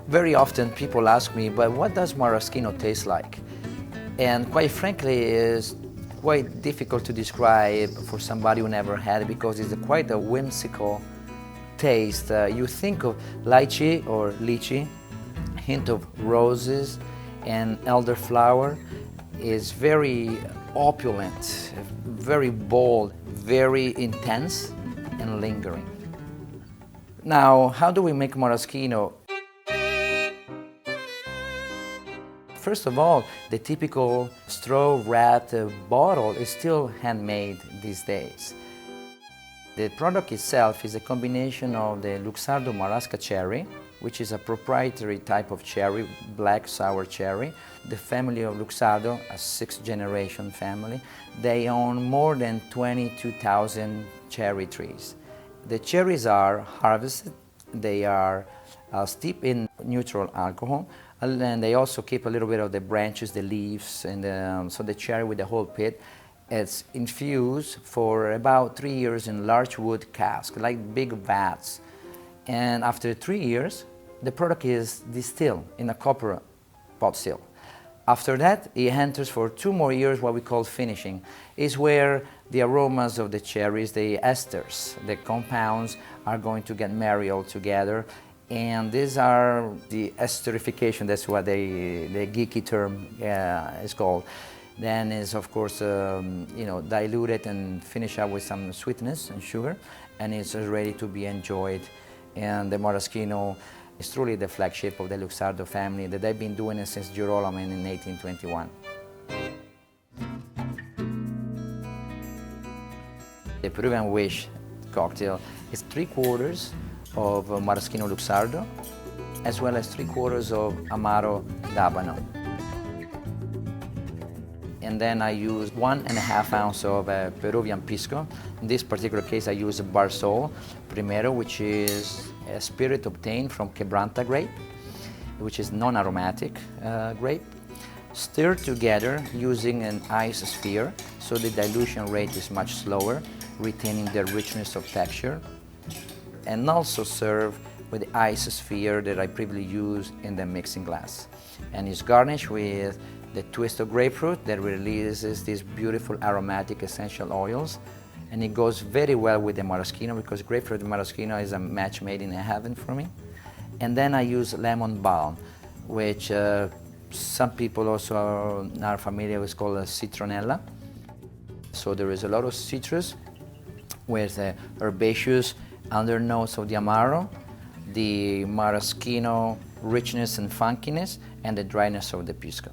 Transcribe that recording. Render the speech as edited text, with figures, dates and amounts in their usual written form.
Very often people ask me, but what does Maraschino taste like? And quite frankly, it's quite difficult to describe for somebody who never had it because it's quite a whimsical taste. You think of lychee or lychee, hint of roses and elderflower. Is very opulent, very bold, very intense and lingering. Now, how do we make maraschino? First of all, the typical straw-wrapped bottle is still handmade these days. The product itself is a combination of the Luxardo Maraschino cherry, which is a proprietary type of cherry, black sour cherry. The family of Luxardo, a sixth-generation family, they own more than 22,000 cherry trees. The cherries are harvested, they are steeped in neutral alcohol, and then they also keep a little bit of the branches, the leaves, and so the cherry with the whole pit. It's infused for about 3 years in large wood casks, like big vats. And after 3 years, the product is distilled in a copper pot still. After that, it enters for 2 more years what we call finishing. Is where the aromas of the cherries, the esters, the compounds are going to get married all together. And these are the esterification, that's what the geeky term is called. Then is of course diluted and finished up with some sweetness and sugar, and it's ready to be enjoyed. And the Maraschino is truly the flagship of the Luxardo family that they've been doing it since Girolamo in 1821. The Peruvian Wish Cocktail is 3/4 of Maraschino Luxardo, as well as 3/4 of Amaro Abano. And then I use 1.5 ounces of Peruvian Pisco. In this particular case, I use Barsol Primero, which is a spirit obtained from Quebranta grape, which is non-aromatic grape. Stir together using an ice sphere, so the dilution rate is much slower, retaining the richness of texture. And also serve with the ice sphere that I previously used in the mixing glass. And it's garnished with the twist of grapefruit that releases these beautiful aromatic essential oils. And it goes very well with the maraschino because grapefruit and maraschino is a match made in heaven for me. And then I use lemon balm, which some people also are familiar with, called citronella. So there is a lot of citrus with the herbaceous undernotes of the Amaro, the maraschino richness and funkiness, and the dryness of the Pisco.